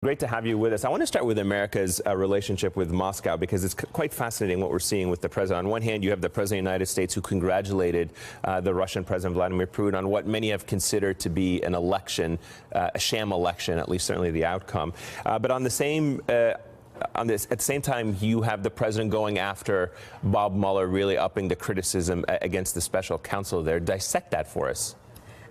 Great to have you with us. I want to start with America's relationship with Moscow, because it's quite fascinating what we're seeing with the president. On one hand, you have the president of the United States who congratulated the Russian president Vladimir Putin on what many have considered to be an election, a sham election, at least certainly the outcome. But on the same at the same time, you have the president going after Bob Mueller, really upping the criticism against the special counsel there. Dissect that for us.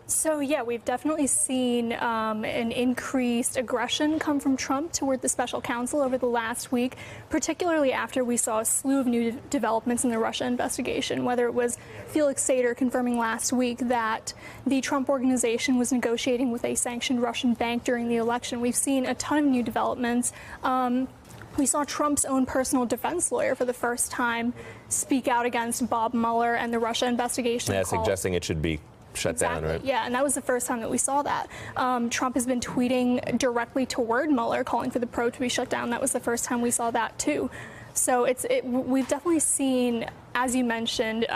So, yeah, we've definitely seen an increased aggression come from Trump toward the special counsel over the last week, particularly after we saw a slew of new developments in the Russia investigation, whether it was Felix Sater confirming last week that the Trump organization was negotiating with a sanctioned Russian bank during the election. We've seen a ton of new developments. We saw Trump's own personal defense lawyer for the first time speak out against Bob Mueller and the Russia investigation. Yeah, suggesting it should be shut down, right? Yeah, and that was the first time that we saw that. Trump has been tweeting directly toward Mueller, calling for the probe to be shut down. That was the first time we saw that, too. So we've definitely seen, as you mentioned,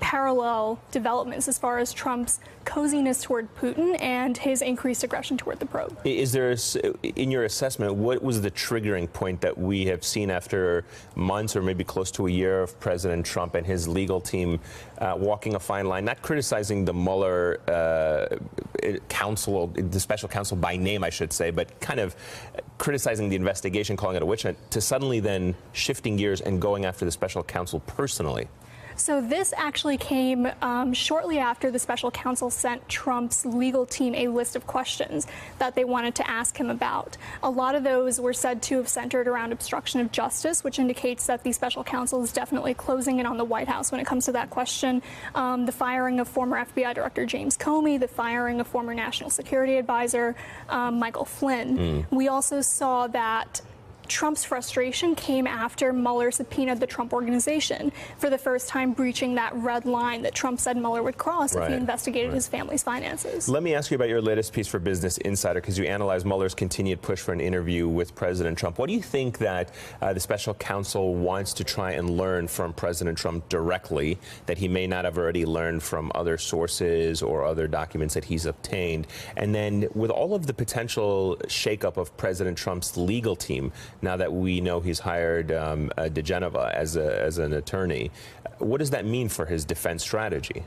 parallel developments as far as Trump's coziness toward Putin and his increased aggression toward the probe. Is there, in your assessment, what was the triggering point that we have seen after months or maybe close to a year of President Trump and his legal team walking a fine line, not criticizing the Mueller counsel, the special counsel by name, I should say, but kind of criticizing the investigation, calling it a witch hunt, to suddenly then shifting gears and going after the special counsel personally? So this actually came shortly after the special counsel sent Trump's legal team a list of questions that they wanted to ask him about. A lot of those were said to have centered around obstruction of justice, which indicates that the special counsel is definitely closing in on the White House when it comes to that question. The firing of former FBI Director James Comey, the firing of former National Security Advisor Michael Flynn. We also saw that Trump's frustration came after Mueller subpoenaed the Trump organization, for the first time breaching that red line that Trump said Mueller would cross if he investigated his family's finances. Let me ask you about your latest piece for Business Insider, because you analyze Mueller's continued push for an interview with President Trump. What do you think that the special counsel wants to try and learn from President Trump directly that he may not have already learned from other sources or other documents that he's obtained? And then with all of the potential shakeup of President Trump's legal team, now that we know he's hired DeGeneva as an attorney, what does that mean for his defense strategy?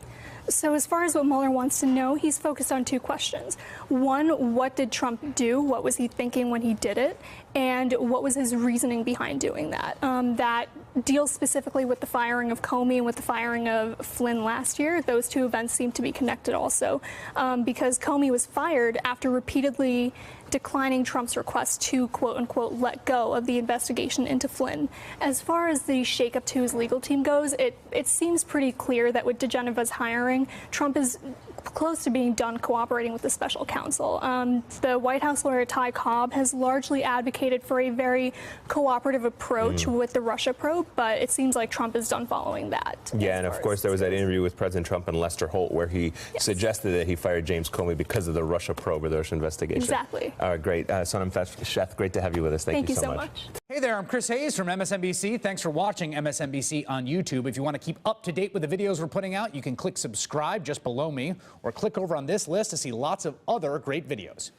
So as far as what Mueller wants to know, he's focused on two questions. One, what did Trump do? What was he thinking when he did it? And what was his reasoning behind doing that? That deals specifically with the firing of Comey and with the firing of Flynn last year. Those two events seem to be connected also, because Comey was fired after repeatedly declining Trump's request to, quote-unquote, let go of the investigation into Flynn. As far as the shakeup to his legal team goes, it seems pretty clear that with DeGeneva's hiring, Trump is close to being done cooperating with the special counsel. The White House lawyer Ty Cobb has largely advocated for a very cooperative approach with the Russia probe, but it seems like Trump is done following that. Yeah, and of course there was that interview with President Trump and Lester Holt where he suggested that he fired James Comey because of the Russia probe or the Russia investigation. Exactly. Great. Sonam, Sheth, great to have you with us. Thank you so much. Hey there, I'm Chris Hayes from MSNBC. Thanks for watching MSNBC on YouTube. If you want to keep up to date with the videos we're putting out, you can click subscribe just below me, or click over on this list to see lots of other great videos.